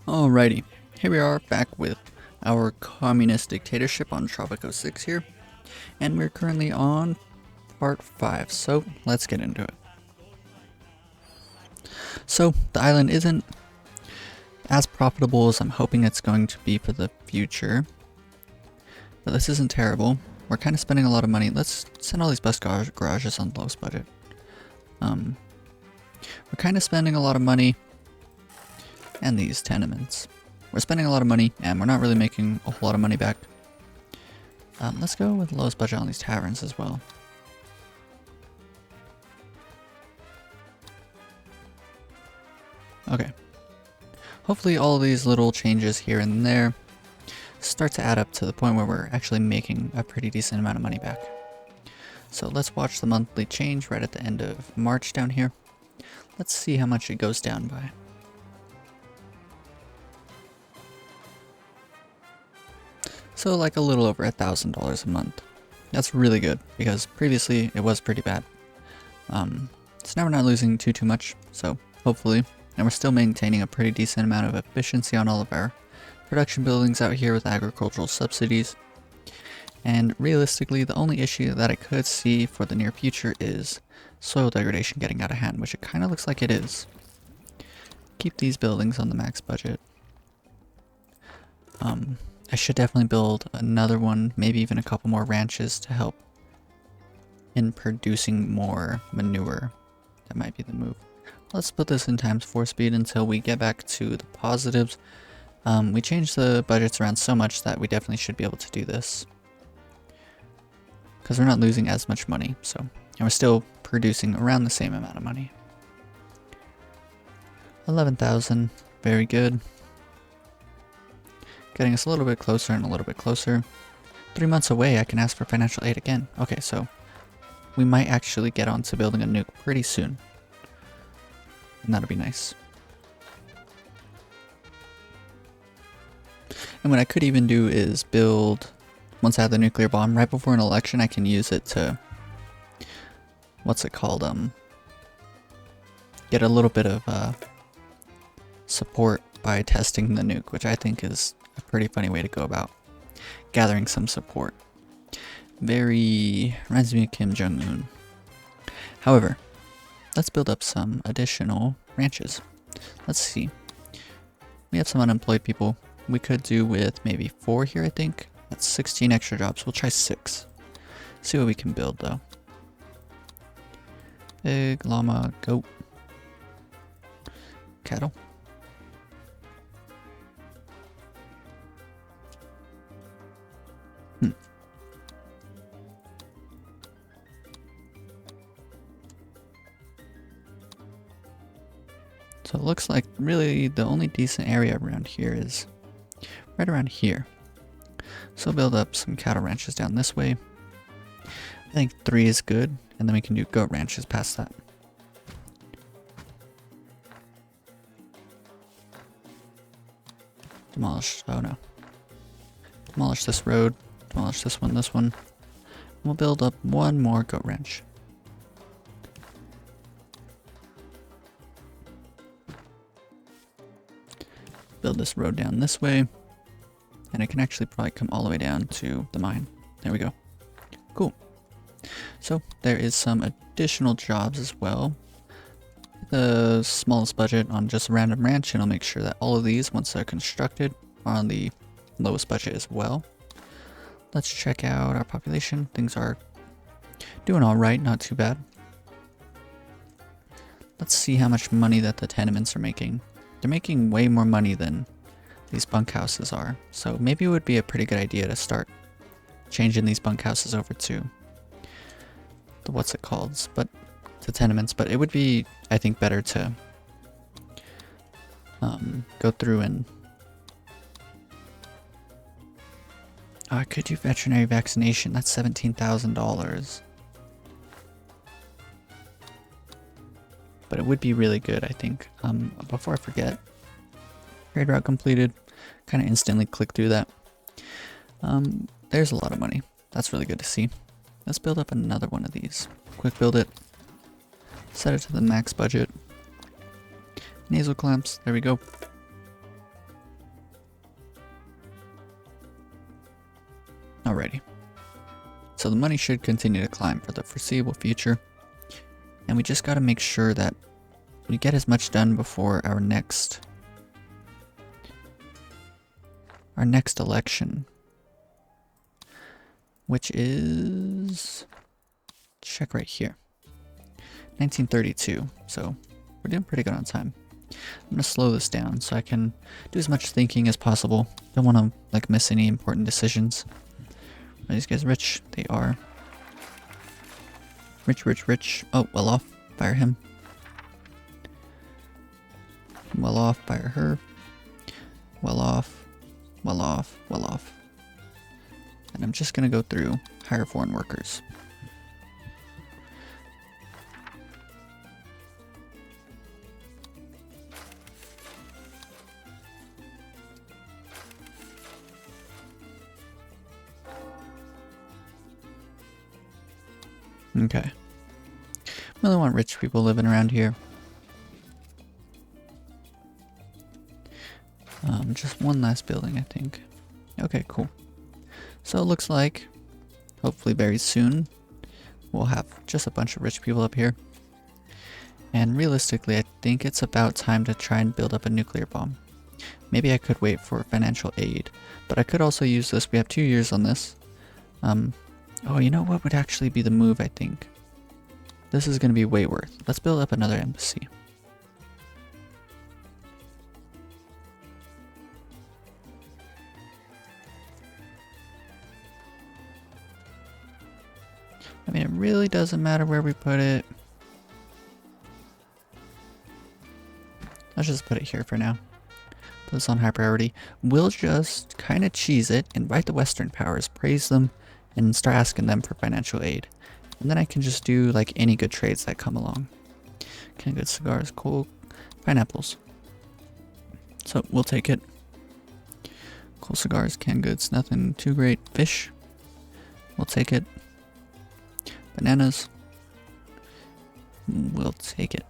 Alrighty, here we are back with our communist dictatorship on Tropico 6 here, and we're currently on part 5, so let's get into it. So, the island isn't as profitable as I'm hoping it's going to be for the future, but this isn't terrible. We're kind of spending a lot of money. Let's send all these bus garages on the lowest budget. We're kind of spending a lot of money, and these tenements. We're spending a lot of money, and we're not really making a whole lot of money back. Let's go with the lowest budget on these taverns as well. Okay. Hopefully all of these little changes here and there start to add up to the point where we're actually making a pretty decent amount of money back. So let's watch the monthly change right at the end of March down here. Let's see how much it goes down by. So like a little over $1,000 a month. That's really good because previously it was pretty bad. So now we're not losing too much, so hopefully, and we're still maintaining a pretty decent amount of efficiency on all of our production buildings out here with agricultural subsidies. And realistically, the only issue that I could see for the near future is soil degradation getting out of hand, which it kind of looks like it is. Keep these buildings on the max budget. I should definitely build another one, maybe even a couple more ranches to help in producing more manure. That might be the move. Let's put this in ×4 speed until we get back to the positives. We changed the budgets around so much that we definitely should be able to do this. Because we're not losing as much money, so, and we're still producing around the same amount of money. 11,000, very good. Getting us a little bit closer and a little bit closer. 3 months away, I can ask for financial aid again. Okay, so we might actually get onto building a nuke pretty soon. And that'll be nice. And what I could even do is build, once I have the nuclear bomb, right before an election, I can use it to, what's it called, get a little bit of support by testing the nuke, which I think is a pretty funny way to go about gathering some support. Very reminds me of Kim Jong-un. However, let's build up some additional ranches. Let's see. We have some unemployed people. We could do with maybe 4 here, I think. That's 16 extra jobs. We'll try 6. See what we can build though. Pig, llama, goat, cattle. So it looks like really the only decent area around here is right around here. So build up some cattle ranches down this way. I think 3 is good, and then we can do goat ranches past that. Demolish, oh no. Demolish this road, demolish this one. And we'll build up 1 more goat ranch. Build this road down this way, and it can actually probably come all the way down to the mine. There we go. Cool. So there is some additional jobs as well. The smallest budget on just a random ranch, and I'll make sure that all of these, once they're constructed, are on the lowest budget as well. Let's check out our population. Things are doing all right, not too bad. Let's see how much money that the tenements are making. They're making way more money than these bunkhouses are, so maybe it would be a pretty good idea to start changing these bunkhouses over to the what's it called, but to tenements. But it would be, I think, better to go through and I could do veterinary vaccination. That's $17,000. But it would be really good, I think. Before I forget, trade route completed. Kind of instantly click through that. There's a lot of money. That's really good to see. Let's build up another one of these. Quick build it. Set it to the max budget. Nasal clamps. There we go. Alrighty. So the money should continue to climb for the foreseeable future. And we just got to make sure that we get as much done before our next election. Which is, check right here, 1932. So we're doing pretty good on time. I'm gonna slow this down so I can do as much thinking as possible. Don't want to like miss any important decisions. Are these guys rich? They are. Rich, rich, rich. Oh, well off. Fire him. Well off. Fire her. Well off. Well off. Well off. And I'm just gonna go through hire foreign workers. Okay. Really want rich people living around here. Just one last building, I think. Okay, cool. So it looks like, hopefully very soon, we'll have just a bunch of rich people up here. And realistically, I think it's about time to try and build up a nuclear bomb. Maybe I could wait for financial aid, but I could also use this. We have 2 years on this. Oh, you know what would actually be the move, I think? This is going to be way worth. Let's build up another embassy. I mean, it really doesn't matter where we put it. Let's just put it here for now. Put this on high priority. We'll just kind of cheese it, invite the Western powers, praise them, and start asking them for financial aid. And then I can just do like any good trades that come along. Canned goods, cigars, coal, pineapples. So we'll take it. Coal, cigars, canned goods, nothing too great. Fish, we'll take it. Bananas, we'll take it.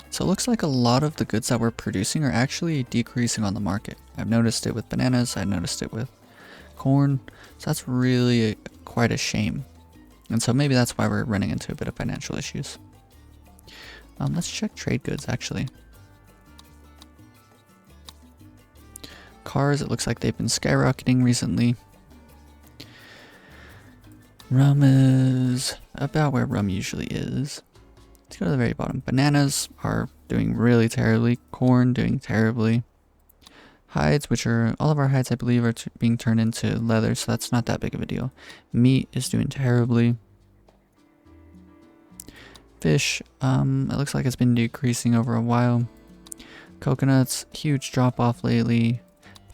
So it looks like a lot of the goods that we're producing are actually decreasing on the market. I've noticed it with bananas, I've noticed it with corn, so that's really quite a shame. And so maybe that's why we're running into a bit of financial issues. Let's check trade goods actually. Cars, it looks like they've been skyrocketing recently. Rum is about where rum usually is. Let's go to the very bottom. Bananas are doing really terribly. Corn doing terribly. Hides, which are, all of our hides I believe are being turned into leather, so that's not that big of a deal. Meat is doing terribly. Fish, it looks like it's been decreasing over a while. Coconuts, huge drop off lately.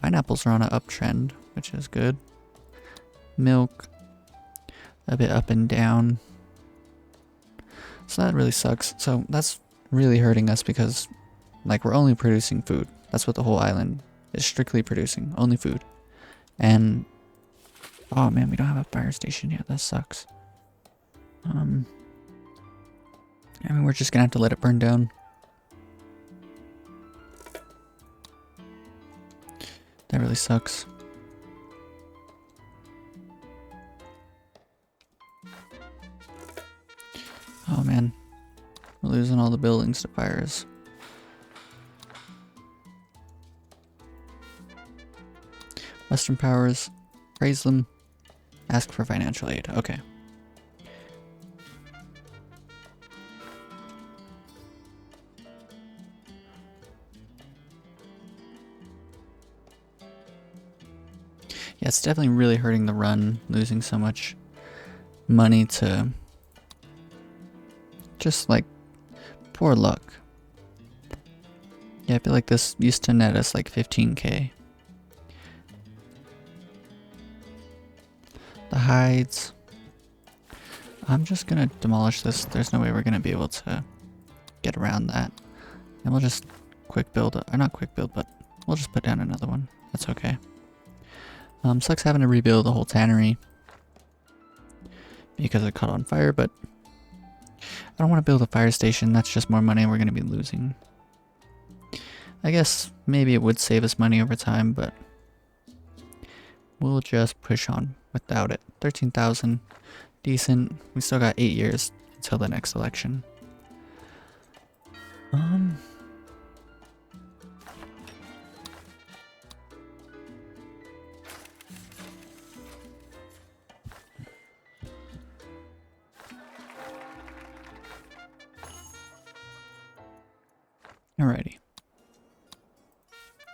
Pineapples are on an uptrend, which is good. Milk, a bit up and down. So that really sucks. So that's really hurting us because like we're only producing food. That's what the whole island is strictly producing, only food. And oh man, we don't have a fire station yet. That sucks. I mean, we're just gonna have to let it burn down. That really sucks. Oh man, we're losing all the buildings to fires. Western powers, praise them, ask for financial aid. Okay. Yeah, it's definitely really hurting the run, losing so much money to just like poor luck. Yeah, I feel like this used to net us like 15k. The hides. I'm just gonna demolish this. There's no way we're gonna be able to get around that. And we'll just quick build, or not quick build, but we'll just put down another one. That's okay. Sucks having to rebuild the whole tannery because it caught on fire, but I don't want to build a fire station. That's just more money we're going to be losing. I guess maybe it would save us money over time, but we'll just push on. without it. 13,000. Decent. We still got 8 years until the next election. Alrighty.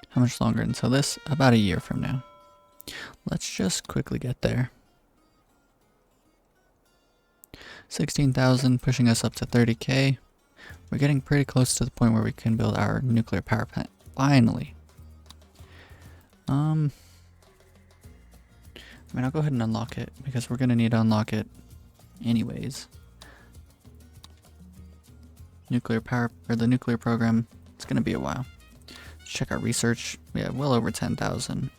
How much longer until this? About a year from now. Let's just quickly get there. 16,000, pushing us up to 30k. We're getting pretty close to the point where we can build our nuclear power plant. Finally. I mean, I'll go ahead and unlock it because we're gonna need to unlock it anyways. Nuclear power, or the nuclear program, it's gonna be a while. Let's check our research. We have well over 10,000.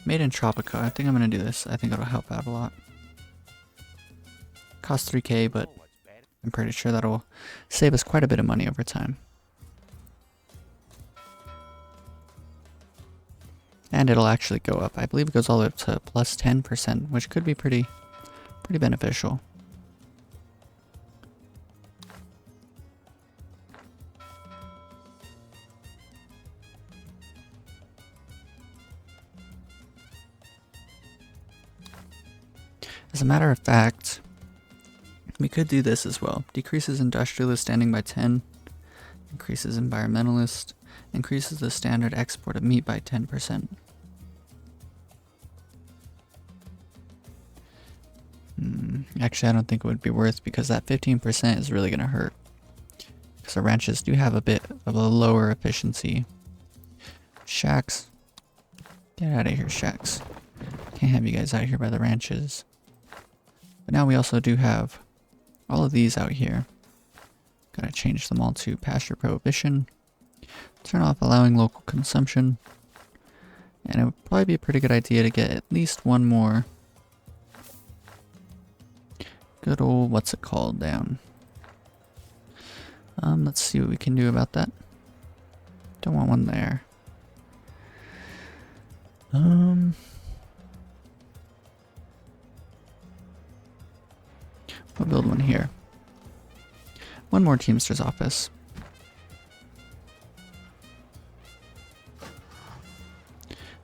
Made in Tropico. I think I'm gonna do this. I think it'll help out a lot. Costs 3k, but I'm pretty sure that'll save us quite a bit of money over time. And it'll actually go up. I believe it goes all the way up to plus 10%, which could be pretty beneficial. As a matter of fact, we could do this as well. Decreases industrialist standing by 10, increases environmentalist, increases the standard export of meat by 10%. Actually, I don't think it would be worth, because that 15% is really going to hurt. Because the ranches do have a bit of a lower efficiency. Shacks. Get out of here, shacks. Can't have you guys out here by the ranches. But now we also do have all of these out here. Gotta change them all to pasture prohibition. Turn off allowing local consumption. And it would probably be a pretty good idea to get at least one more good old, what's it called, down. Let's see what we can do about that. Don't want one there. We'll build one here. One more Teamster's office.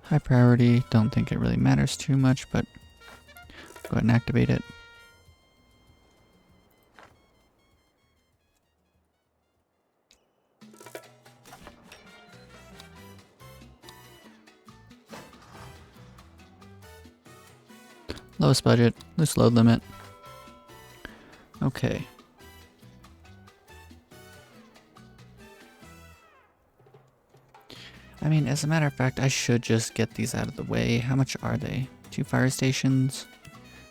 High priority, don't think it really matters too much, but go ahead and activate it. Lowest budget, loose load limit. Okay. I mean, as a matter of fact, I should just get these out of the way. How much are they? 2 fire stations?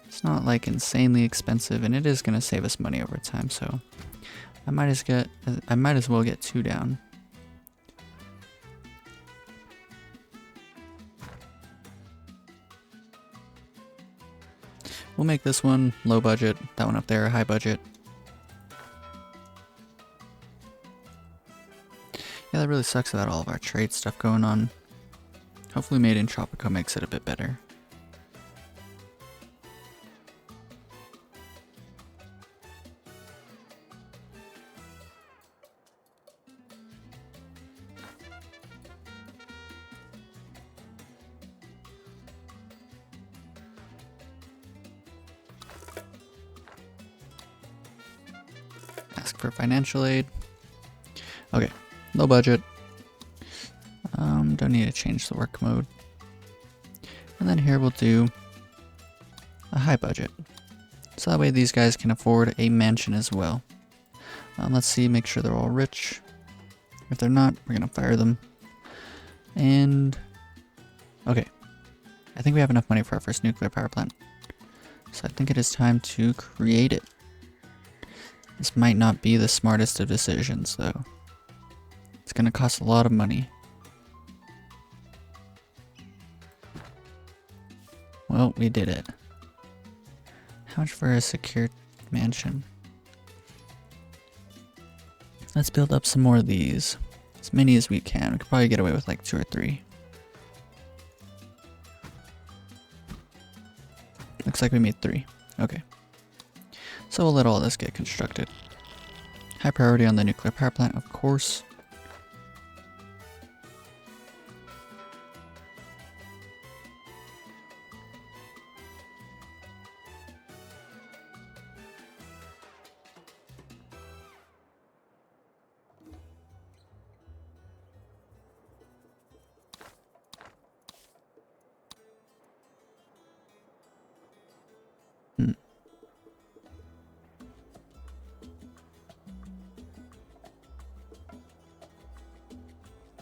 It's not like insanely expensive, and it is going to save us money over time, so I might as well get 2 down. We'll make this one low budget, that one up there high budget. Yeah, that really sucks about all of our trade stuff going on. Hopefully Made in Tropico makes it a bit better. Ask for financial aid. Okay, low budget. Don't need to change the work mode. And then here we'll do a high budget. So that way these guys can afford a mansion as well. Let's see, make sure they're all rich. If they're not, we're gonna fire them. And okay, I think we have enough money for our first nuclear power plant. So I think it is time to create it. This might not be the smartest of decisions though. It's gonna cost a lot of money. Well, we did it. How much for a secure mansion? Let's build up some more of these. As many as we can. We could probably get away with like 2 or 3. Looks like we made 3. Okay. So we'll let all this get constructed. High priority on the nuclear power plant, of course.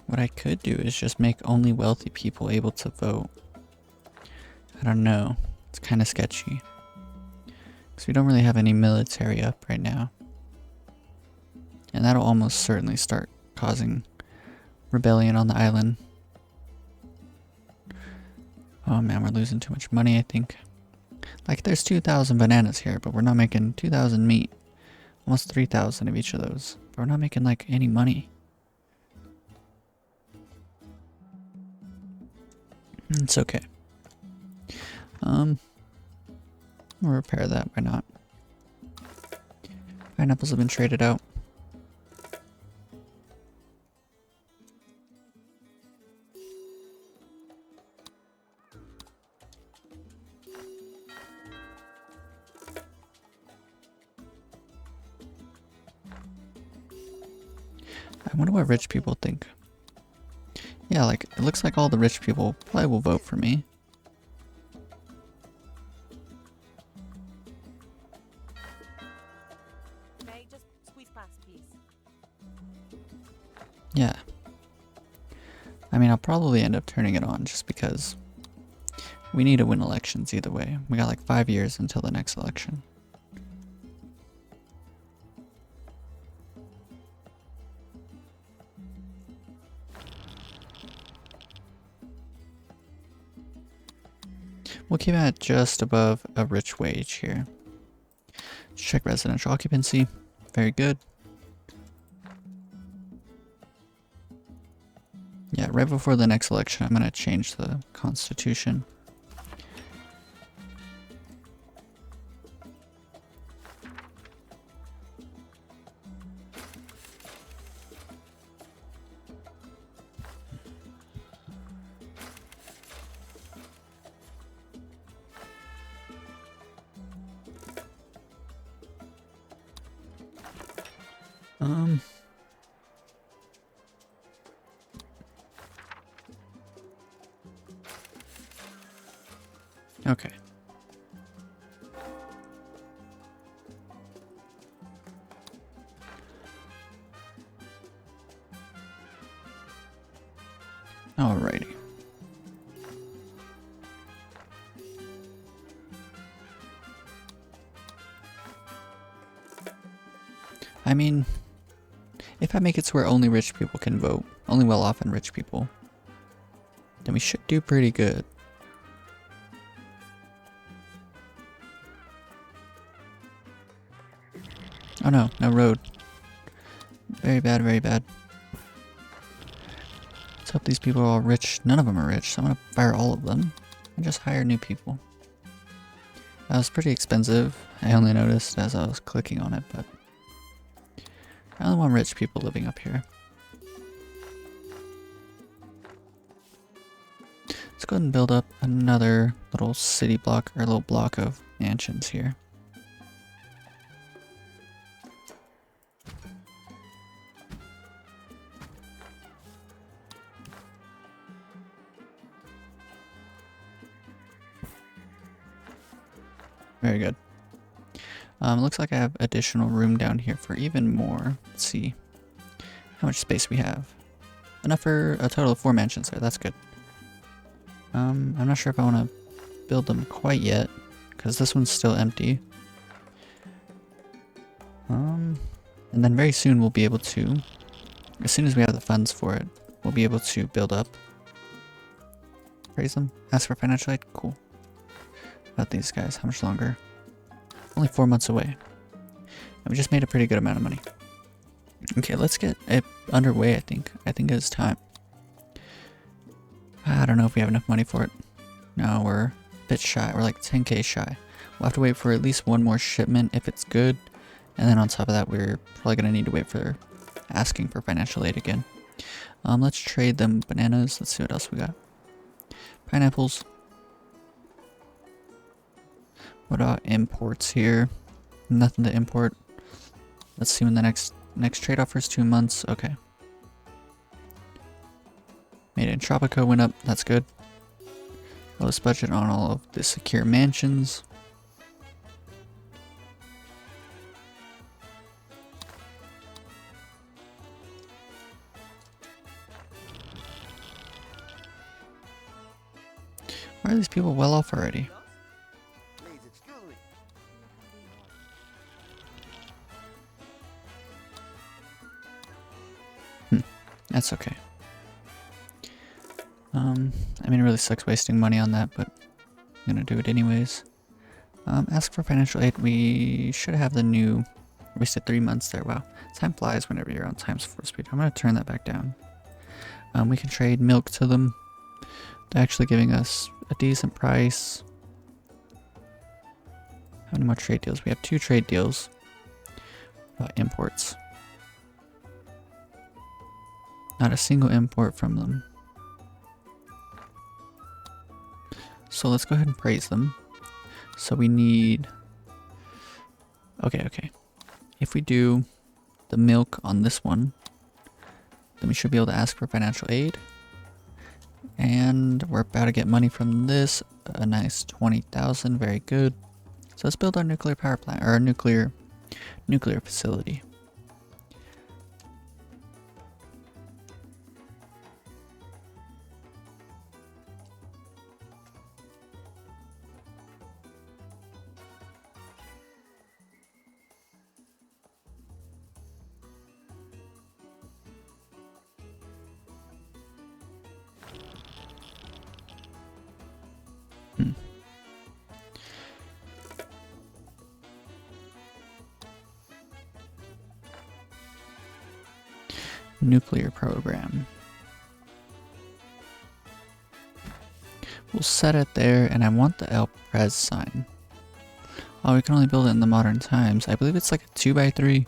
What I could do is just make only wealthy people able to vote. I don't know. It's kind of sketchy. Because we don't really have any military up right now. And that'll almost certainly start causing rebellion on the island. Oh man, we're losing too much money, I think. Like, there's 2,000 bananas here, but we're not making 2,000 meat. Almost 3,000 of each of those. But we're not making, like, any money. It's okay. We'll repair that, why not? Pineapples have been traded out. I wonder what rich people think. Yeah, like, it looks like all the rich people probably will vote for me. Okay, just squeeze past, please. Yeah. I mean, I'll probably end up turning it on just because we need to win elections either way. We got like 5 years until the next election. We'll keep it just above a rich wage here. Check residential occupancy. Very good. Yeah, right before the next election, I'm going to change the constitution. Okay. Alrighty. I mean, if I make it to where only rich people can vote, only well-off and rich people, then we should do pretty good. Oh no, no road. Very bad, very bad. Let's hope these people are all rich. None of them are rich, so I'm gonna fire all of them and just hire new people. That was pretty expensive. I only noticed as I was clicking on it, but I only want rich people living up here. Let's go ahead and build up another little city block, or little block of mansions here. Very good. Looks like I have additional room down here for even more. Let's see how much space we have. Enough for a total of 4 mansions there. That's good. I'm not sure if I want to build them quite yet, because this one's still empty. And then very soon we'll be able to, as soon as we have the funds for it, we'll be able to build up. Raise them. Ask for financial aid. Cool. About these guys, how much longer? Only 4 months away. And we just made a pretty good amount of money. Okay, let's get it underway, I think. I think it's time. I don't know if we have enough money for it. No, we're a bit shy. We're like 10k shy. We'll have to wait for at least one more shipment if it's good. And then on top of that, we're probably going to need to wait for asking for financial aid again. Let's trade them bananas. Let's see what else we got. Pineapples. What about imports here? Nothing to import. Let's see when the next trade offers 2 months. Okay. Made in Tropico went up. That's good. Lowest budget on all of the secure mansions. Why are these people well off already? Please excuse me. That's okay. I mean, it really sucks wasting money on that, but I'm gonna do it anyways. Ask for financial aid. We should have the new. Wasted 3 months there. Wow, time flies whenever you're on times 4 speed. I'm gonna turn that back down. We can trade milk to them. They're actually giving us a decent price. How many more trade deals? We have 2 trade deals. Imports. Not a single import from them. So let's go ahead and praise them. So we need... Okay. If we do the milk on this one, then we should be able to ask for financial aid. And we're about to get money from this. A nice 20,000. Very good. So let's build our nuclear power plant, or our nuclear facility. Nuclear program. We'll set it there, and I want the El Pres sign. Oh, we can only build it in the modern times. I believe it's like a 2x3.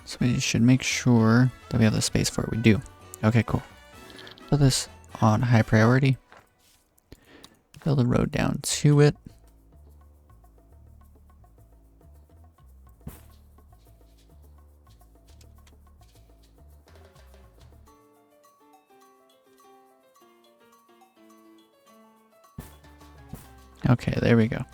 So we should make sure that we have the space for it. We do. Okay, cool. Put this on high priority. Build a road down to it. Okay, there we go.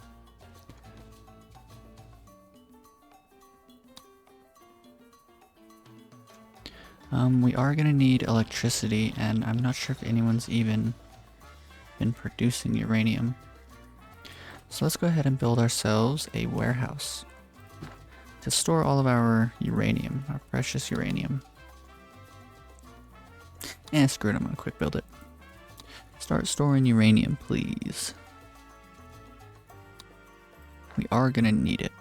We are gonna need electricity, and I'm not sure if anyone's even been producing uranium. So let's go ahead and build ourselves a warehouse to store all of our uranium, our precious uranium. Screw it, I'm gonna quick build it. Start storing uranium, please. We are gonna need it.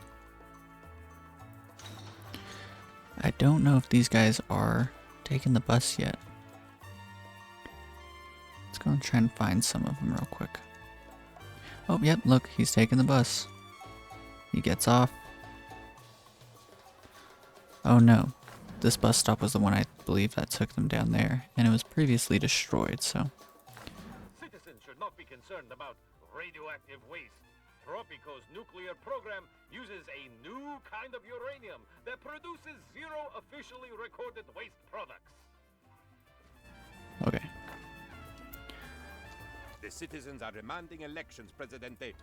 I don't know if these guys are taking the bus yet. Let's go and try and find some of them real quick. Oh, yep, look, he's taking the bus. He gets off. Oh no, this bus stop was the one I believe that took them down there, and it was previously destroyed, so. Citizens should not be concerned about radioactive waste. Tropico's nuclear program uses a new kind of uranium that produces 0 officially recorded waste products. Okay. The citizens are demanding elections, Presidente.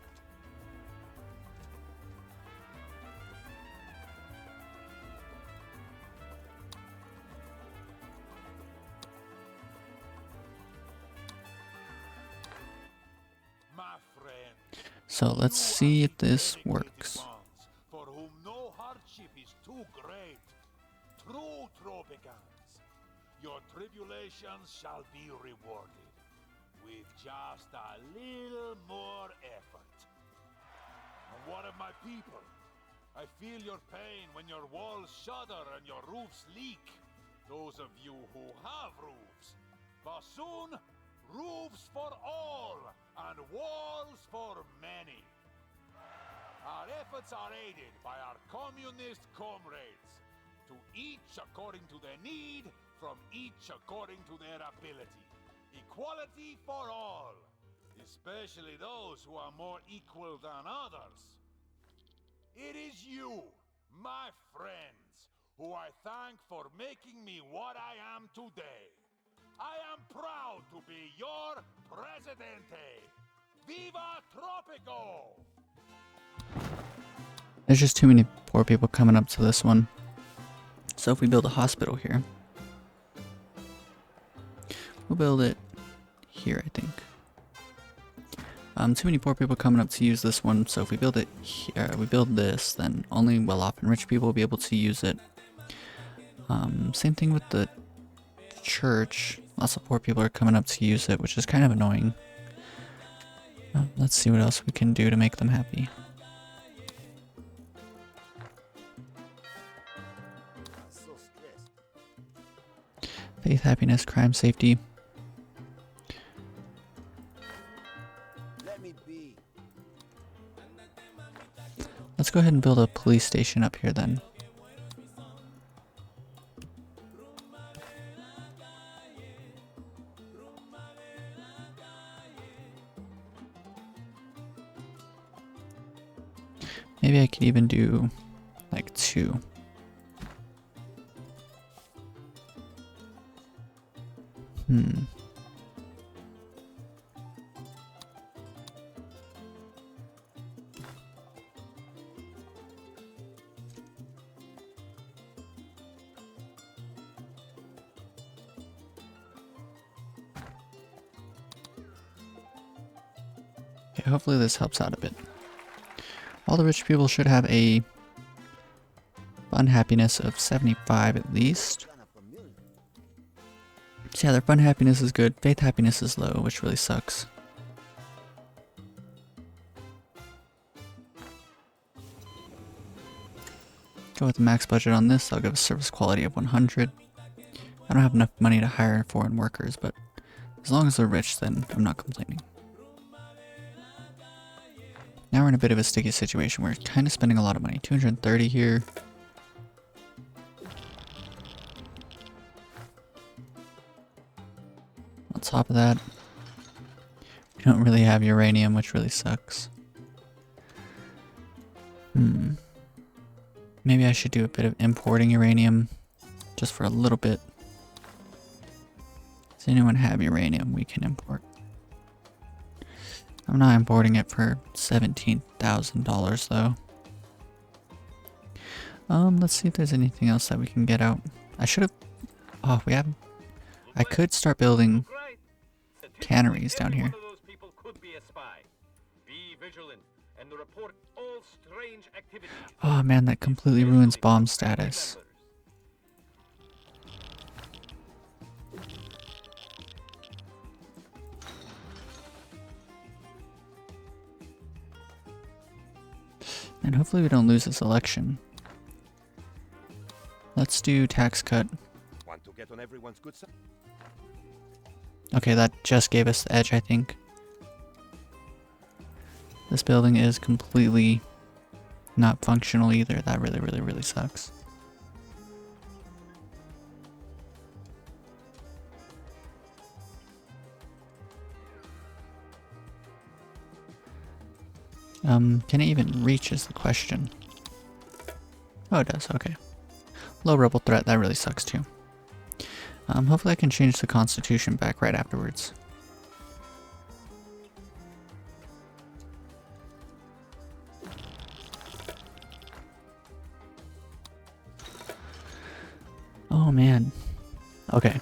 My friend. So let's see if this works. For whom no hardship is too great. True Tropicans, your tribulations shall be rewarded with just a little more effort. And what of my people? I feel your pain when your walls shudder and your roofs leak. Those of you who have roofs. But soon, roofs for all and walls for many. Our efforts are aided by our communist comrades, to each according to their need, from each according to their ability. Equality for all, especially those who are more equal than others. It is you, my friends, who I thank for making me what I am today. I am proud to be your Presidente. Viva Tropico! There's just too many poor people coming up to this one. So if we build a hospital here, we'll build it here, I think. Too many poor people coming up to use this one, so if we build it here, we build this, then only well-off and rich people will be able to use it. Same thing with the church. Lots of poor people are coming up to use it, which is kind of annoying. Let's see what else we can do to make them happy. Faith, happiness, crime, safety. Let's go ahead and build a police station up here then. Maybe I could even do like 2. Okay, hopefully this helps out a bit. All the rich people should have a fun happiness of 75 at least. So yeah, their fun happiness is good. Faith happiness is low, which really sucks. Go with the max budget on this. I'll give a service quality of 100. I don't have enough money to hire foreign workers, but as long as they're rich, then I'm not complaining. Now we're in a bit of a sticky situation. We're kind of spending a lot of money. 230 here. On top of that, we don't really have uranium, which really sucks. Maybe I should do a bit of importing uranium, just for a little bit. Does anyone have uranium we can import? I'm not importing it for $17,000 though. Let's see if there's anything else that we can get out. I should have... Oh, we have... I could start building canneries down here. Oh man, that completely ruins bomb status. And hopefully we don't lose this election. Let's do tax cut. Want to get on everyone's good side? Okay, that just gave us the edge, I think. This building is completely not functional either. That really sucks. Can it even reach is the question. Oh, it does, okay. Low rebel threat, that really sucks too. Hopefully I can change the constitution back right afterwards. Oh man. Okay.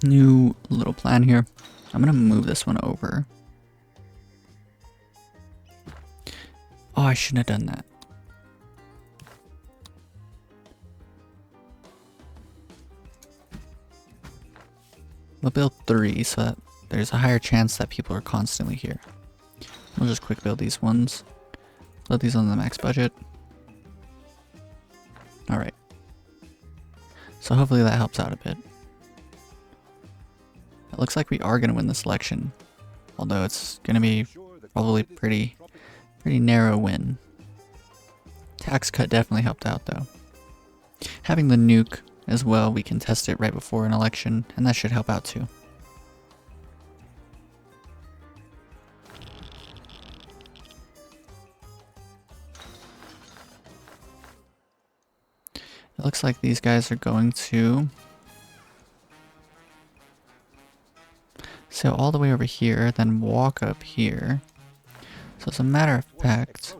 New little plan here. I'm gonna move this one over. Oh, I shouldn't have done that. We'll build 3 so that there's a higher chance that people are constantly here. We'll just quick build these ones. Put these on the max budget. Alright. So hopefully that helps out a bit. It looks like we are going to win this election. Although it's going to be probably pretty narrow win. Tax cut definitely helped out though. Having the nuke as well, we can test it right before an election, and that should help out too. It looks like these guys are going to sail all the way over here, then walk up here. So as a matter of fact,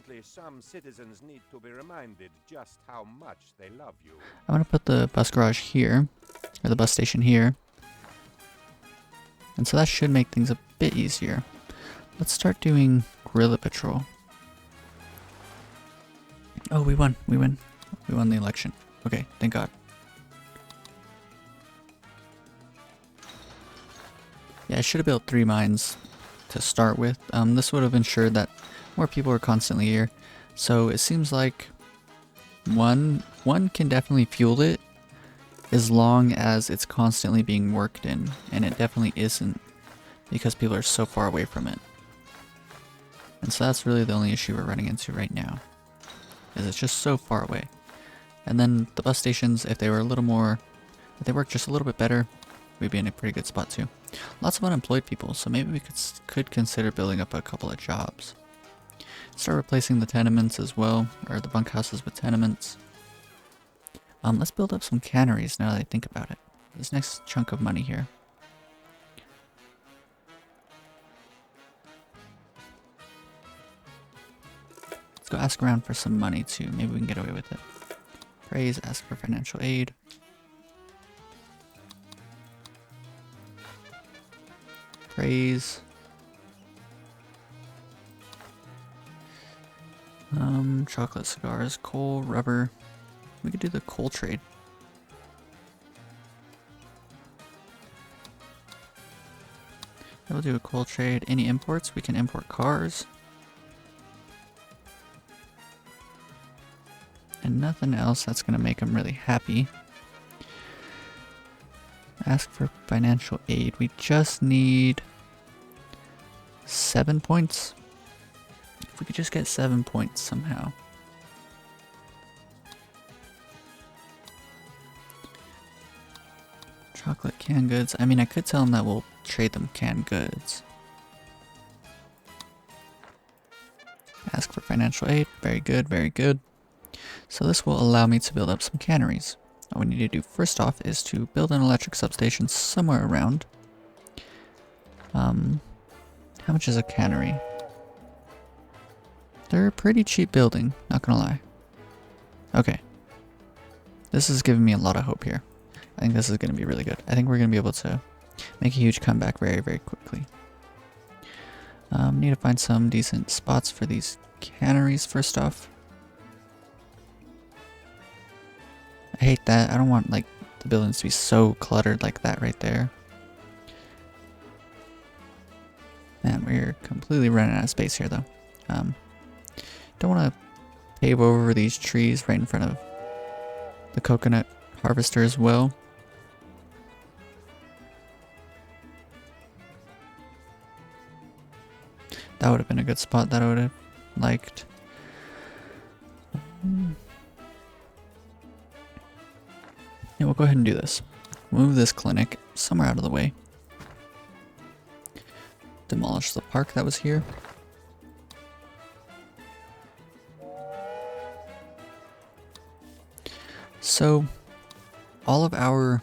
Apparently, some citizens need to be reminded just how much they love you. I'm going to put the bus garage here, or the bus station here. And so that should make things a bit easier. Let's start doing guerrilla patrol. Oh, we won. We won the election. Okay, thank God. Yeah, I should have built 3 mines to start with. This would have ensured that more people are constantly here. So it seems like one can definitely fuel it as long as it's constantly being worked in, and it definitely isn't because people are so far away from it. And so that's really the only issue we're running into right now, is it's just so far away. And then the bus stations, if they were a little more, if they worked just a little bit better, we'd be in a pretty good spot too. Lots of unemployed people, so maybe we could consider building up a couple of jobs. Start replacing the tenements as well, or the bunkhouses with tenements. Let's build up some canneries now that I think about it. This next chunk of money here. Let's go ask around for some money too. Maybe we can get away with it. Praise, ask for financial aid. Praise. Chocolate, cigars, coal, rubber. We could do the coal trade. We'll do a coal trade. Any imports? We can import cars. And nothing else that's going to make them really happy. Ask for financial aid. We just need 7 points. If we could just get 7 points somehow. Chocolate, canned goods. I mean, I could tell them that we'll trade them canned goods. Ask for financial aid. Very good, very good. So this will allow me to build up some canneries. All we need to do first off is to build an electric substation somewhere around. How much is a cannery? They're a pretty cheap building, not gonna lie. Okay. This is giving me a lot of hope here. I think this is gonna be really good. I think we're gonna be able to make a huge comeback very, very quickly. Need to find some decent spots for these canneries first off. I hate that. I don't want like the buildings to be so cluttered like that right there. Man, we're completely running out of space here though. Don't want to pave over these trees right in front of the coconut harvester as well. That would have been a good spot that I would have liked. Yeah, we'll go ahead and do this. Move this clinic somewhere out of the way. Demolish the park that was here. So, all of our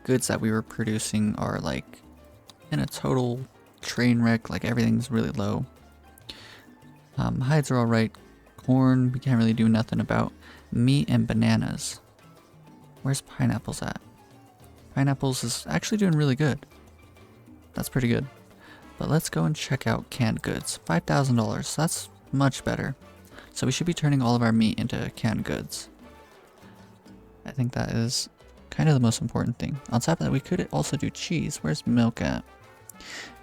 goods that we were producing are like in a total train wreck, like everything's really low. Hides are alright. Corn, we can't really do nothing about. Meat and bananas. Where's pineapples at? Pineapples is actually doing really good. That's pretty good. But let's go and check out canned goods. $5,000, that's much better. So we should be turning all of our meat into canned goods. I think that is kind of the most important thing. On top of that, we could also do cheese. Where's milk at?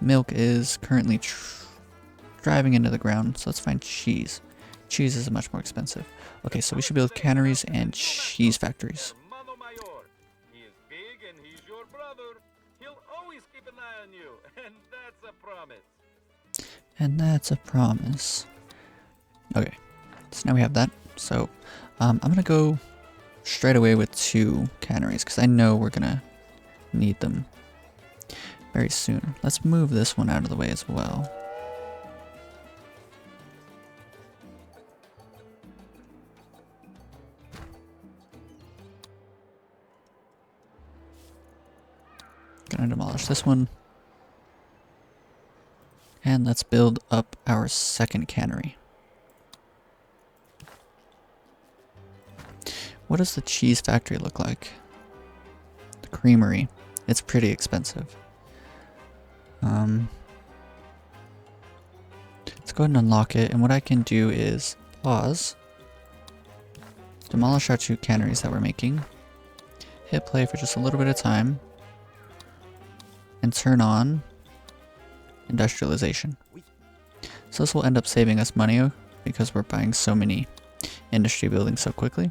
Milk is currently driving into the ground, so let's find cheese. Cheese is much more expensive. Okay, so we should build canneries and cheese factories. Mano Mayor. He is big and he's your brother. He'll always keep an eye on you, and that's a promise. And that's a promise. Okay, so now we have that. So I'm gonna go straight away with 2 canneries because I know we're gonna need them very soon. Let's move this one out of the way as well. Gonna demolish this one. And let's build up our second cannery. What does the cheese factory look like? The creamery. It's pretty expensive. Let's go ahead and unlock it. And what I can do is pause. Demolish our 2 canneries that we're making. Hit play for just a little bit of time. And turn on industrialization. So this will end up saving us money because we're buying so many industry buildings so quickly.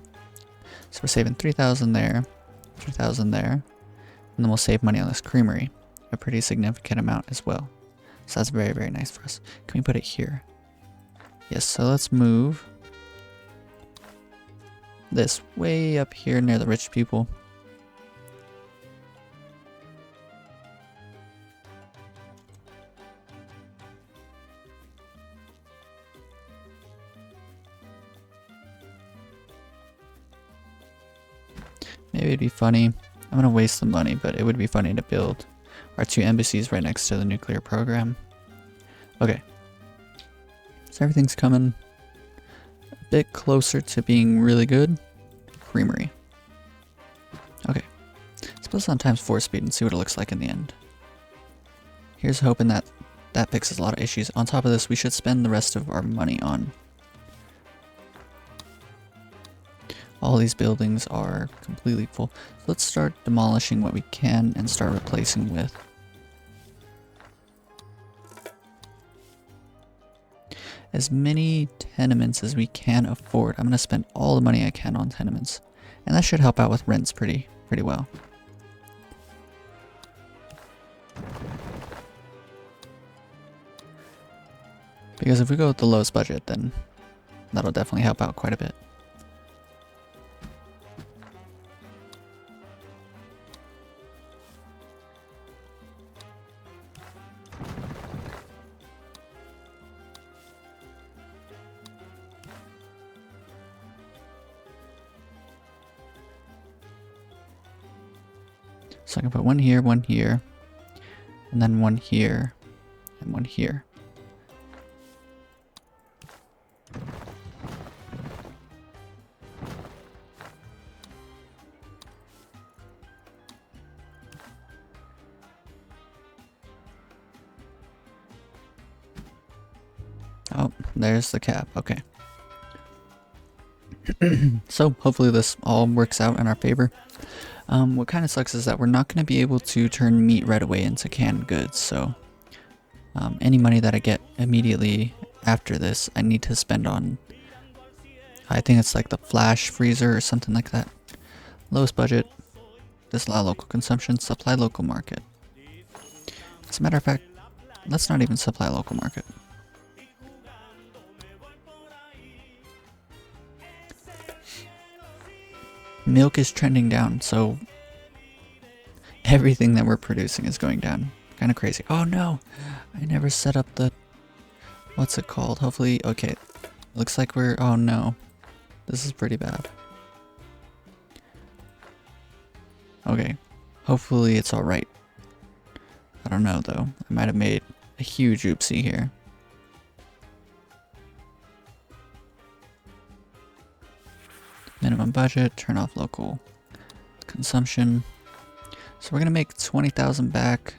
So we're saving 3,000 there, 3,000 there, and then we'll save money on this creamery, a pretty significant amount as well. So that's very, very nice for us. Can we put it here? Yes, so let's move this way up here near the rich people. Maybe it'd be funny. I'm gonna waste the money, but it would be funny to build our 2 embassies right next to the nuclear program. Okay. So everything's coming a bit closer to being really good. Creamery. Okay. Let's put this on ×4 speed and see what it looks like in the end. Here's hoping that that fixes a lot of issues. On top of this, we should spend the rest of our money on. All these buildings are completely full. So let's start demolishing what we can and start replacing with. As many tenements as we can afford. I'm going to spend all the money I can on tenements. And that should help out with rents pretty well. Because if we go with the lowest budget, then that'll definitely help out quite a bit. So I can put one here, and then one here, and one here. Oh, there's the cap. Okay. So hopefully this all works out in our favor. What kind of sucks is that we're not going to be able to turn meat right away into canned goods. So any money that I get immediately after this, I need to spend on, I think it's like the flash freezer or something like that. Lowest budget, disallow local consumption, supply local market. As a matter of fact, let's not even supply local market. Milk is trending down, so everything that we're producing is going down. Kind of crazy. Oh no! I never set up the... What's it called? Hopefully... Okay. Looks like we're... Oh no. This is pretty bad. Okay. Hopefully it's alright. I don't know though. I might have made a huge oopsie here. Minimum budget, turn off local consumption. So we're gonna make 20,000 back.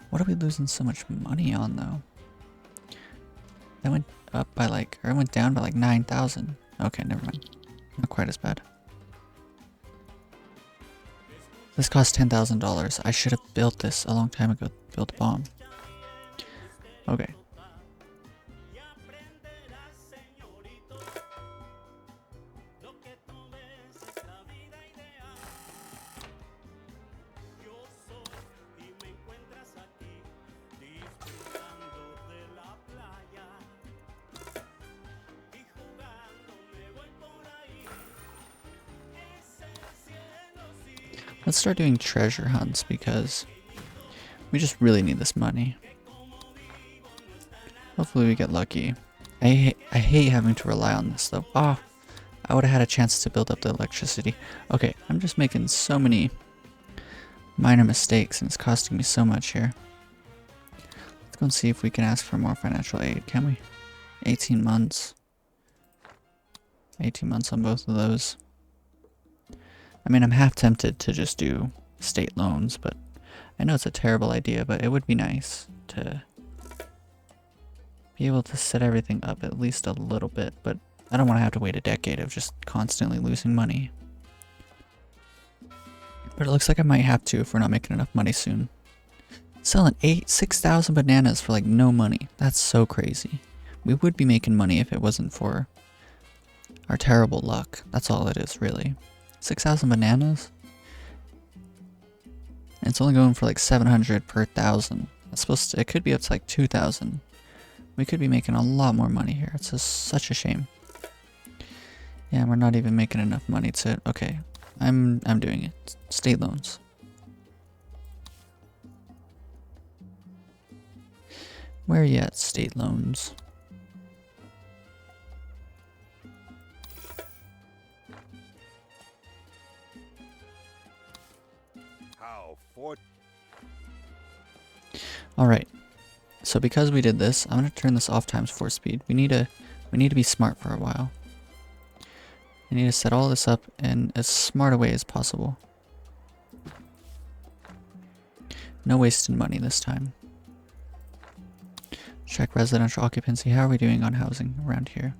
What are we losing so much money on though? That went up by like, or it went down by like 9,000. Okay, never mind. Not quite as bad. This cost $10,000. I should have built this a long time ago. Built a bomb. Okay. Let's start doing treasure hunts because we just really need this money. Hopefully we get lucky. I hate having to rely on this though. Oh, I would have had a chance to build up the electricity. Okay, I'm just making so many minor mistakes and it's costing me so much here. Let's go and see if we can ask for more financial aid, can we? 18 months. 18 months on both of those. I mean, I'm half tempted to just do state loans, but I know it's a terrible idea, but it would be nice to be able to set everything up at least a little bit, but I don't want to have to wait a decade of just constantly losing money. But it looks like I might have to if we're not making enough money soon. Selling 6,000 bananas for like no money. That's so crazy. We would be making money if it wasn't for our terrible luck. That's all it is, really. 6,000 bananas? And it's only going for like 700 per thousand. It's supposed to, it could be up to like 2,000. We could be making a lot more money here. It's just such a shame. Yeah, we're not even making enough money to... Okay, I'm doing it. State loans. Where are you at, state loans? How fort. Alright. So because we did this, I'm going to turn this off times 4 speed. We need to be smart for a while. We need to set all this up in as smart a way as possible. No wasted money this time. Check residential occupancy. How are we doing on housing around here?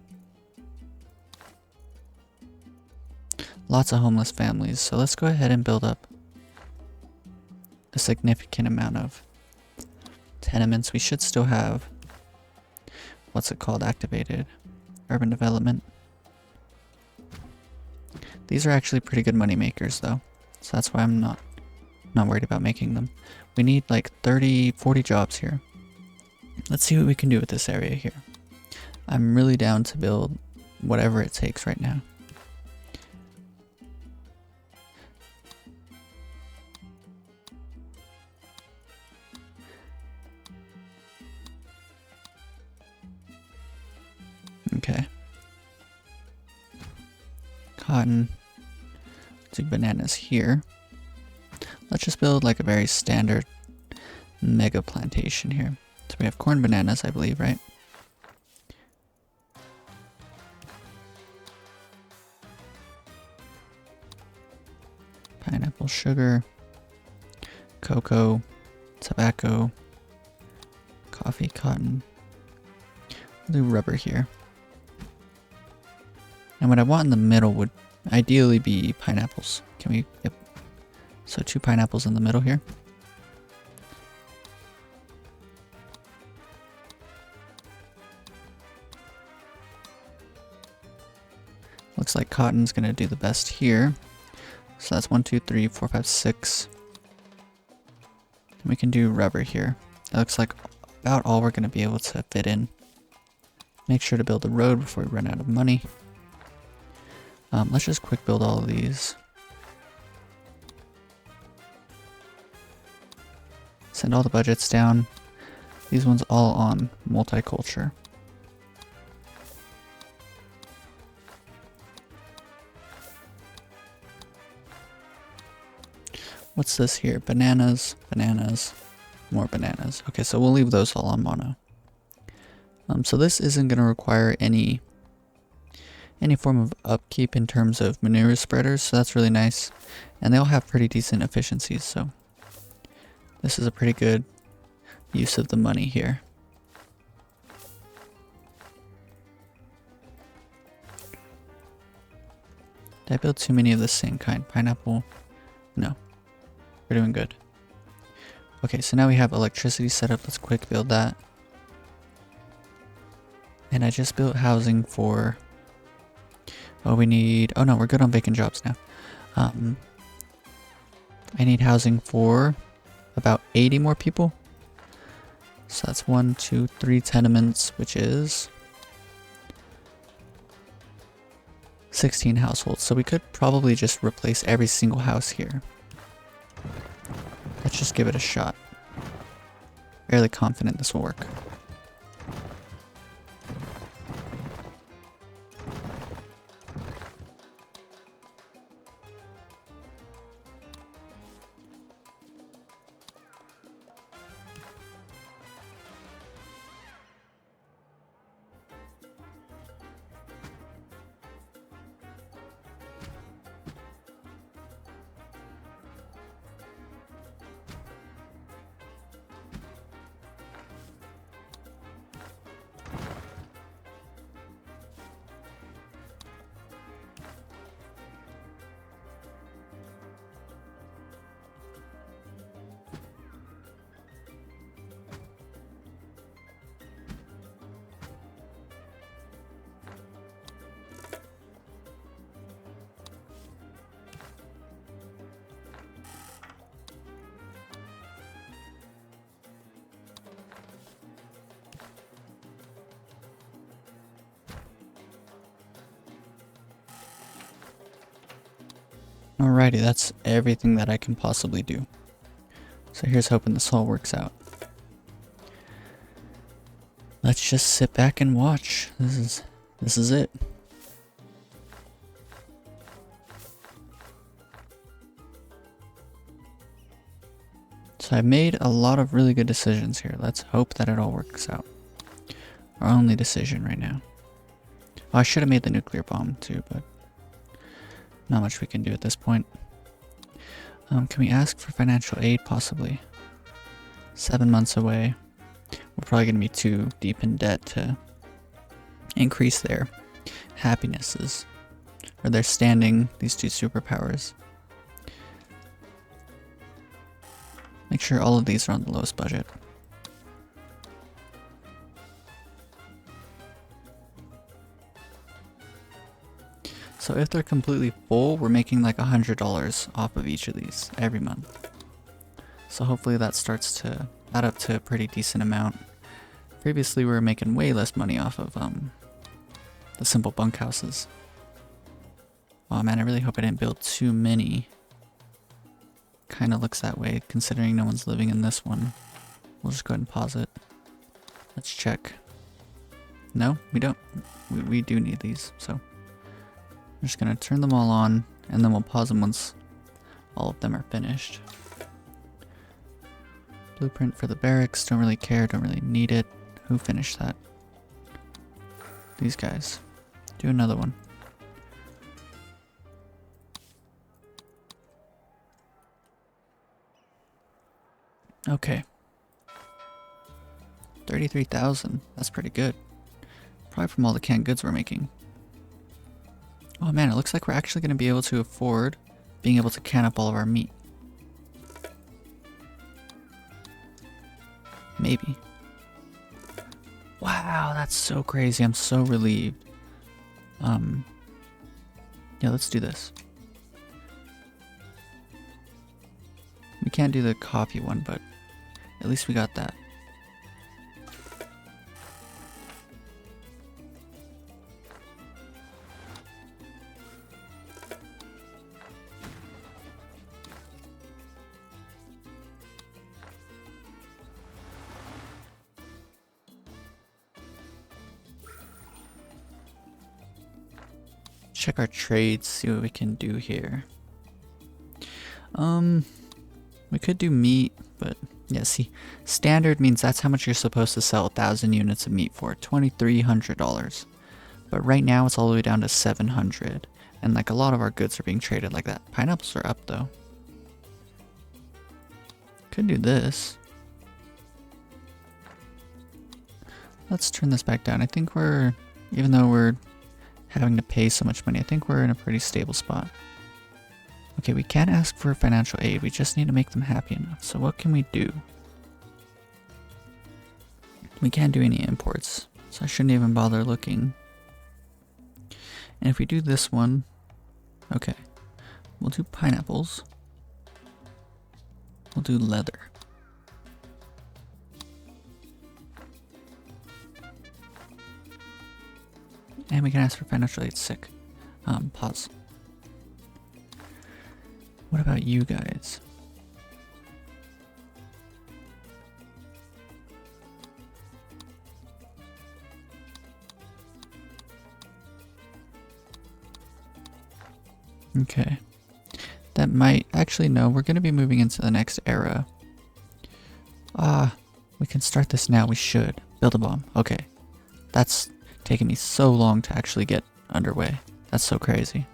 Lots of homeless families. So let's go ahead and build up a significant amount of tenements. We should still have, what's it called, activated urban development. These are actually pretty good money makers though, so that's why I'm not worried about making them. We need like 40 jobs here. Let's see what we can do with this area here. I'm really down to build whatever it takes right now. Okay. Cotton. Let's do bananas here. Let's just build like a very standard mega plantation here. So we have corn, bananas, I believe, right? Pineapple, sugar, cocoa, tobacco, coffee, cotton. We'll do rubber here. And what I want in the middle would ideally be pineapples. Can we? Yep. So 2 pineapples in the middle here. Looks like cotton's gonna do the best here. So that's 1, 2, 3, 4, 5, 6. And we can do rubber here. That looks like about all we're gonna be able to fit in. Make sure to build a road before we run out of money. Let's just quick build all of these. Send all the budgets down. These ones all on multiculture. What's this here? Bananas, bananas, more bananas. Okay, so we'll leave those all on mono. So this isn't going to require any form of upkeep in terms of manure spreaders, so that's really nice. And they all have pretty decent efficiencies, so this is a pretty good use of the money here. Did I build too many of the same kind? Pineapple? No. We're doing good. Okay, so now we have electricity set up. Let's quick build that. And I just built housing for... Oh, we need... Oh no, we're good on vacant jobs now. I need housing for about 80 more people. So that's 1, 2, 3 tenements, which is 16 households. So we could probably just replace every single house here Let's just give it a shot. Fairly confident this will work. Alrighty, that's everything that I can possibly do. So here's hoping this all works out. Let's just sit back and watch. This is it. So I made a lot of really good decisions here. Let's hope that it all works out. Our only decision right now. Oh, I should have made the nuclear bomb too, but not much we can do at this point. Can we ask for financial aid? Possibly. 7 months away. We're probably going to be too deep in debt to increase their happinesses. Or their standing, these two superpowers. Make sure all of these are on the lowest budget. So if they're completely full, we're making like $100 off of each of these every month. So hopefully that starts to add up to a pretty decent amount. Previously we were making way less money off of the simple bunkhouses. Oh man, I really hope I didn't build too many. Kinda looks that way considering no one's living in this one. We'll just go ahead and pause it. Let's check. No, we don't. We do need these, so. I'm just gonna turn them all on, and then we'll pause them once all of them are finished. Blueprint for the barracks, don't really care, don't really need it. Who finished that? These guys. Do another one. Okay. 33,000, that's pretty good. Probably from all the canned goods we're making. Oh man, it looks like we're actually going to be able to afford being able to can up all of our meat. Maybe. Wow, that's so crazy. I'm so relieved. Yeah, let's do this. We can't do the coffee one, but at least we got that. Check our trades, see what we can do here. We could do meat, but yeah, see, standard means that's how much you're supposed to sell 1,000 units of meat for, $2,300. But right now it's all the way down to 700, and like a lot of our goods are being traded like that. Pineapples are up though. Could do this. Let's turn this back down. I think we're, even though we're having to pay so much money, I think we're in a pretty stable spot. Okay, we can't ask for financial aid, we just need to make them happy enough. So what can we do? We can't do any imports, so I shouldn't even bother looking. And if we do this one, okay, we'll do pineapples. We'll do leather. And we can ask for financial aid. Sick. Pause. What about you guys? Okay. That might... Actually, no. We're going to be moving into the next era. We can start this now. We should. Build a bomb. Okay. That's taken me so long to actually get underway. That's so crazy.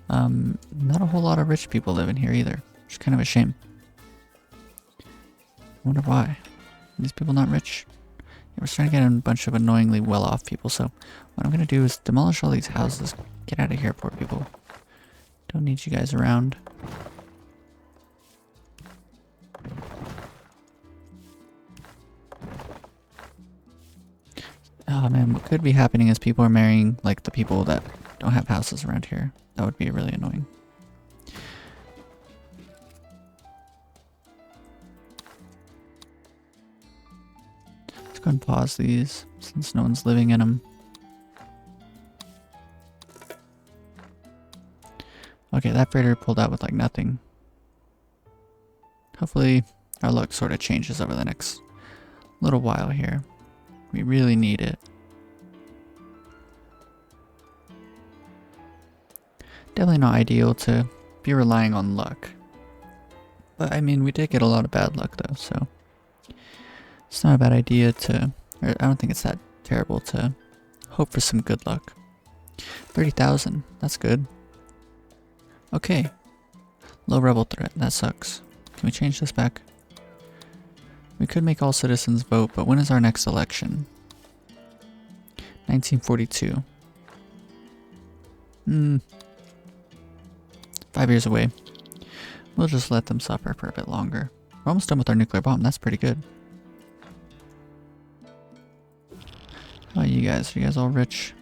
Not a whole lot of rich people live in here either. Which is kind of a shame. I wonder why. Are these people not rich? Yeah, we're starting to get a bunch of annoyingly well-off people, so what I'm going to do is demolish all these houses. Get out of here, poor people. Don't need you guys around. Oh man, what could be happening is people are marrying like the people that don't have houses around here. That would be really annoying. Let's go and pause these since no one's living in them. Okay, that freighter pulled out with like nothing. Hopefully our luck sort of changes over the next little while here. We really need it. Definitely not ideal to be relying on luck. But I mean, we did get a lot of bad luck though, so it's not a bad idea to, or I don't think it's that terrible to hope for some good luck. 30,000, that's good. Okay. Low rebel threat, that sucks. Can we change this back? We could make all citizens vote, but when is our next election? 1942. 5 years away. We'll just let them suffer for a bit longer. We're almost done with our nuclear bomb. That's pretty good. How about you guys? Are you guys all rich?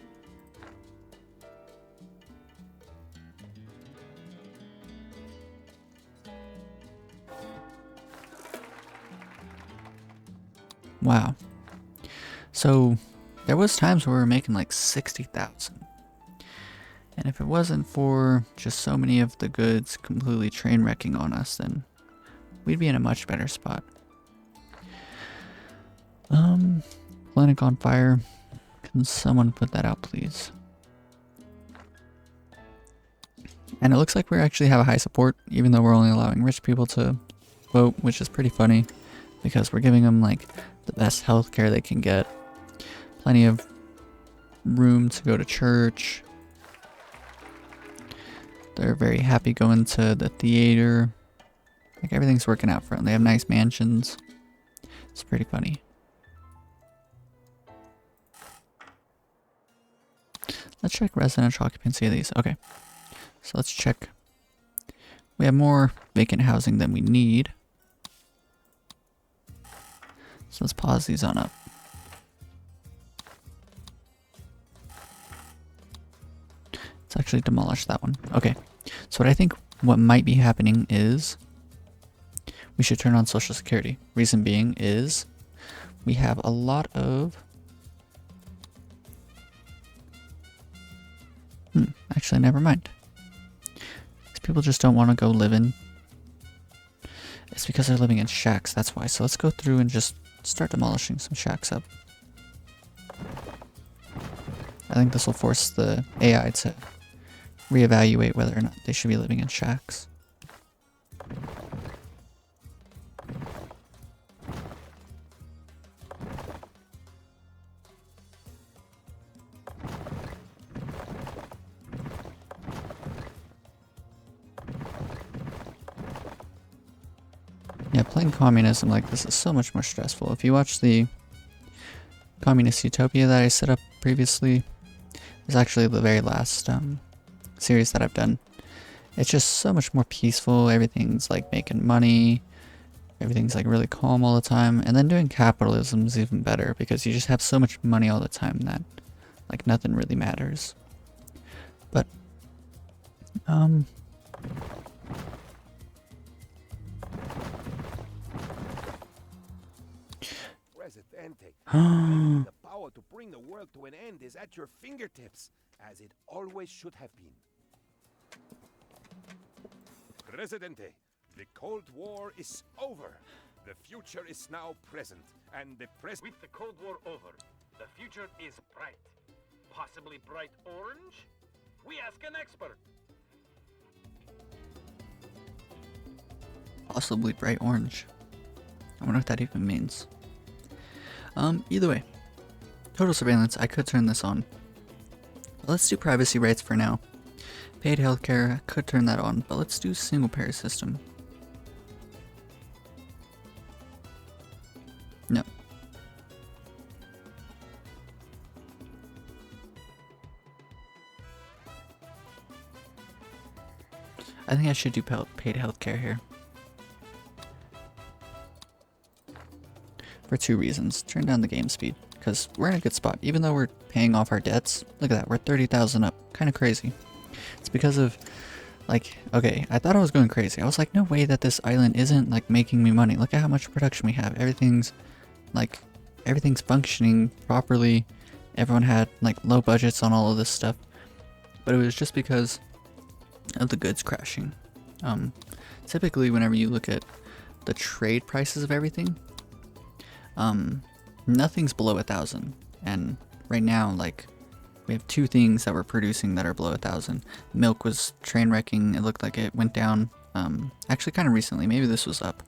Wow. So there was times where we were making like 60,000. And if it wasn't for just so many of the goods completely train wrecking on us, then we'd be in a much better spot. Clinic on fire. Can someone put that out, please? And it looks like we actually have a high support, even though we're only allowing rich people to vote, which is pretty funny because we're giving them like the best healthcare they can get. Plenty of room to go to church. They're very happy going to the theater. Like everything's working out for them. They have nice mansions. It's pretty funny. Let's check residential occupancy of these. Okay. So let's check. We have more vacant housing than we need. So let's pause these on up. Let's actually demolish that one. Okay. So what I think what might be happening is we should turn on Social Security. Reason being is we have a lot of... Actually, never mind. These people just don't want to go live in... It's because they're living in shacks, that's why. So let's go through and just start demolishing some shacks up. I think this will force the AI to reevaluate whether or not they should be living in shacks. Yeah, playing communism like this is so much more stressful. If you watch the Communist Utopia that I set up previously, it's actually the very last series that I've done. It's just so much more peaceful. Everything's like making money. Everything's like really calm all the time. And then doing capitalism is even better because you just have so much money all the time that like nothing really matters. But Presidente, the power to bring the world to an end is at your fingertips, as it always should have been. Presidente, the Cold War is over. The future is now present, and the With the Cold War over, the future is bright. Possibly bright orange? We ask an expert. Possibly bright orange. I wonder what that even means. Either way. Total surveillance, I could turn this on. Let's do privacy rights for now. Paid healthcare, I could turn that on, but let's do single payer system. No. I think I should do paid healthcare here. For 2 reasons. Turn down the game speed, because we're in a good spot. Even though we're paying off our debts, look at that, we're 30,000 up. Kind of crazy. It's because of, like, okay, I thought I was going crazy. I was like, no way that this island isn't, like, making me money. Look at how much production we have. Everything's functioning properly. Everyone had, like, low budgets on all of this stuff. But it was just because of the goods crashing. Typically, whenever you look at the trade prices of everything, nothing's below 1,000. And right now, like, we have 2 things that we're producing that are below 1,000. Milk was train wrecking. It looked like it went down, actually kind of recently. Maybe this was up.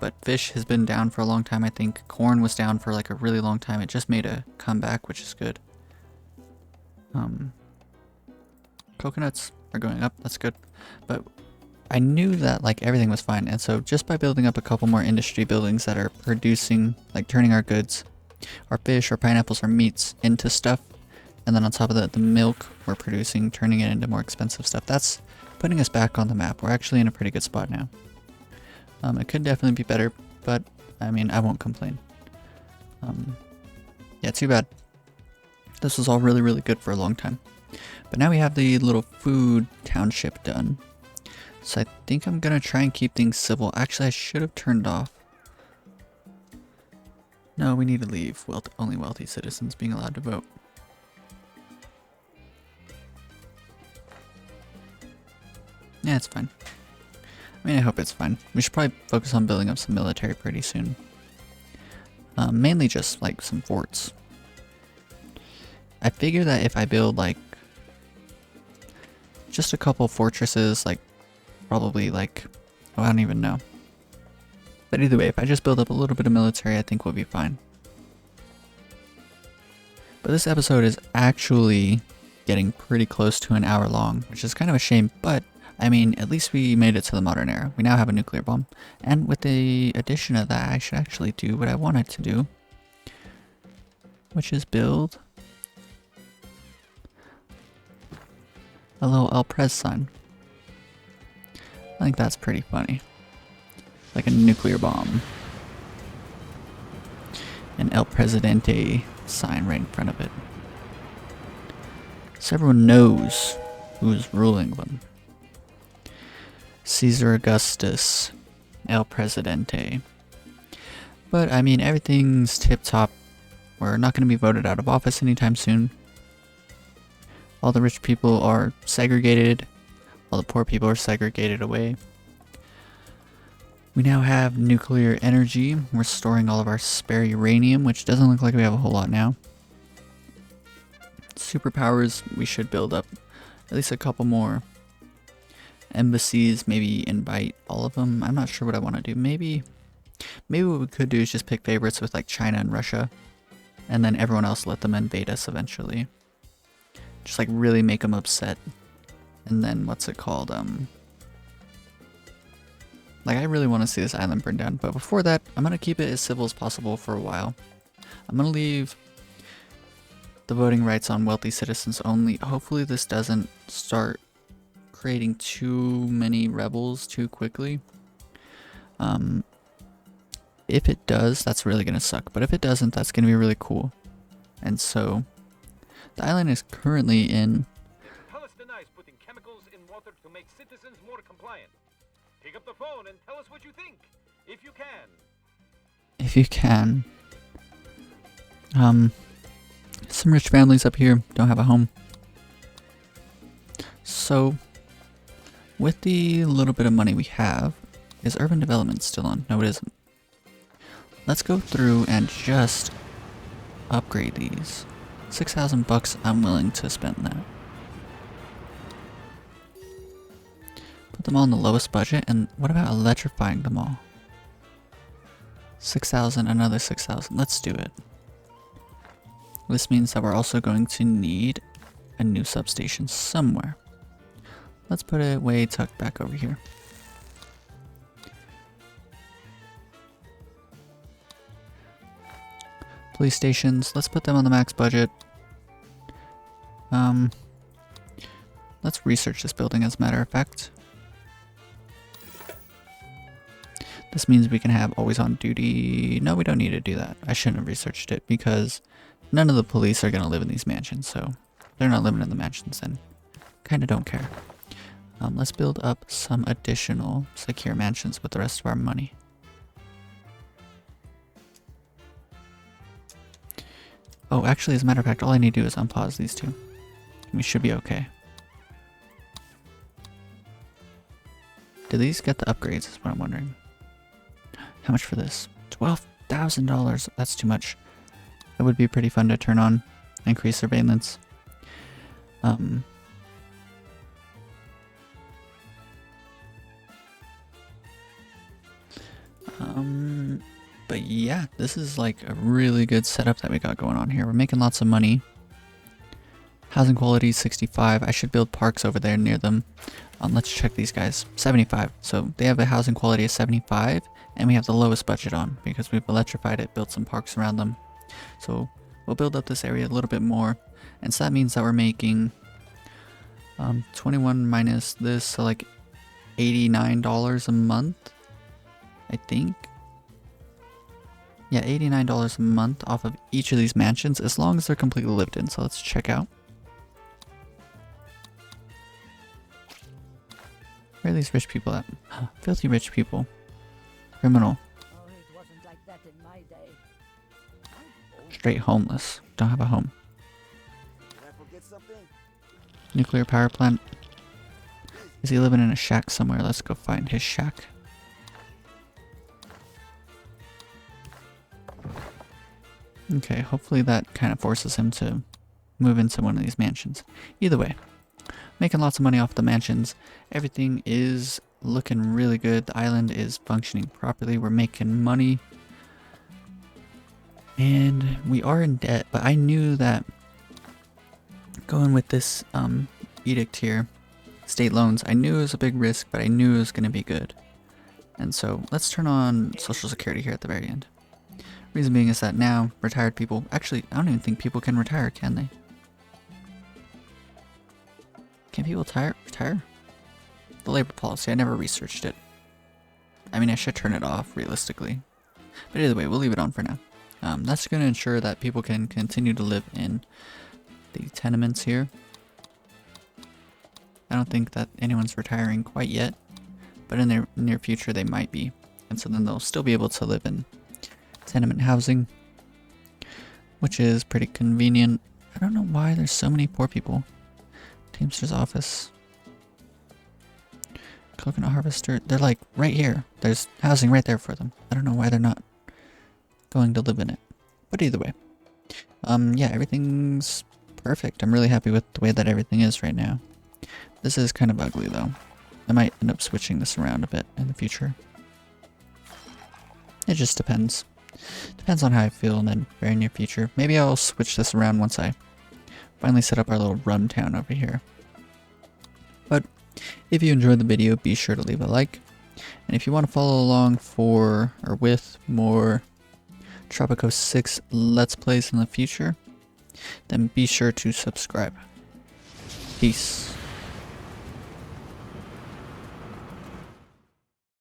But fish has been down for a long time, I think. Corn was down for like a really long time. It just made a comeback, which is good. Coconuts are going up. That's good. But I knew that like everything was fine. And so just by building up a couple more industry buildings that are producing, like turning our goods, our fish, our pineapples, our meats into stuff, and then on top of that, the milk we're producing, turning it into more expensive stuff. That's putting us back on the map. We're actually in a pretty good spot now. It could definitely be better, but I mean, I won't complain. Yeah, too bad. This was all really, really good for a long time. But now we have the little food township done. So I think I'm gonna try and keep things civil. Actually, I should have turned off. No, we need to leave only wealthy citizens being allowed to vote. Yeah, it's fine. I mean, I hope it's fine. We should probably focus on building up some military pretty soon. Mainly just, like, some forts. I figure that if I build, like, just a couple fortresses, like, probably, like, oh, I don't even know. But either way, if I just build up a little bit of military, I think we'll be fine. But this episode is actually getting pretty close to an hour long, which is kind of a shame, but I mean, at least we made it to the modern era. We now have a nuclear bomb. And with the addition of that, I should actually do what I wanted to do, which is build a little El Pres sign. I think that's pretty funny. Like a nuclear bomb. An El Presidente sign right in front of it. So everyone knows who's ruling them. Caesar Augustus, El Presidente. But I mean, everything's tip-top. We're not going to be voted out of office anytime soon. All the rich people are segregated, while the poor people are segregated away. We now have nuclear energy. We're storing all of our spare uranium, which doesn't look like we have a whole lot now. Superpowers, we should build up at least a couple more. Embassies, maybe invite all of them. I'm not sure what I want to do. Maybe what we could do is just pick favorites with like China and Russia, and then everyone else let them invade us eventually. Just like really make them upset. And then what's it called? Like I really want to see this island burn down, but before that, I'm gonna keep it as civil as possible for a while. I'm gonna leave the voting rights on wealthy citizens only. Hopefully this doesn't start creating too many rebels too quickly. If it does, that's really gonna suck, but if it doesn't, that's gonna be really cool. And so the island is currently in Palestinians putting chemicals in water to make citizens more compliant. Pick up the phone and tell us what you think, if you can. If you can. Some rich families up here don't have a home. So with the little bit of money we have, is urban development still on? No, it isn't. Let's go through and just upgrade these. 6,000 bucks, I'm willing to spend that. put them all on the lowest budget. And what about electrifying them all? 6,000, another 6,000. Let's do it. This means that we're also going to need a new substation somewhere. Let's put it way tucked back over here. Police stations, let's put them on the max budget. Let's research this building as a matter of fact. This means we can have always on duty. No, we don't need to do that. I shouldn't have researched it because none of the police are going to live in these mansions. So if they're not living in the mansions, then kind of don't care. Let's build up some additional secure mansions with the rest of our money. Oh, actually, as a matter of fact, all I need to do is unpause these two. We should be okay. Do these get the upgrades is what I'm wondering. How much for this? $12,000. That's too much. That would be pretty fun to turn on. Increase surveillance. But yeah, this is like a really good setup that we got going on here. We're making lots of money. Housing quality 65. I should build parks over there near them. Let's check these guys. 75. So they have a housing quality of 75, and we have the lowest budget on because we've electrified it, built some parks around them. So we'll build up this area a little bit more, and so that means that we're making 21 minus this, so like $89 a month, I think. Yeah, $89 a month off of each of these mansions, as long as they're completely lived in. So let's check out. Where are these rich people at? Filthy rich people. Criminal. Oh, it wasn't like that in my day. Straight homeless. Don't have a home. Did I forget something? Nuclear power plant. Is he living in a shack somewhere? Let's go find his shack. Okay, hopefully that kind of forces him to move into one of these mansions. Either way, making lots of money off the mansions. Everything is looking really good. The island is functioning properly. We're making money. And we are in debt, but I knew that going with this edict here, state loans, I knew it was a big risk, but I knew it was going to be good. And so let's turn on Social Security here at the very end. Reason being is that now retired people, actually I don't even think people can retire, can they? Can people retire? The labor policy, I never researched it. I mean, I should turn it off realistically. But either way, we'll leave it on for now. That's going to ensure that people can continue to live in the tenements here. I don't think that anyone's retiring quite yet, but in their near future they might be. And so then they'll still be able to live in tenement housing, which is pretty convenient. I don't know why there's so many poor people. Teamster's office. Coconut harvester. They're like right here. There's housing right there for them. I don't know why they're not going to live in it. But either way. Yeah, everything's perfect. I'm really happy with the way that everything is right now. This is kind of ugly though. I might end up switching this around a bit in the future. It just depends. Depends on how I feel in the very near future. Maybe I'll switch this around once I finally set up our little run town over here. But if you enjoyed the video, be sure to leave a like. And if you want to follow along for or with more Tropico 6 Let's Plays in the future, then be sure to subscribe. Peace.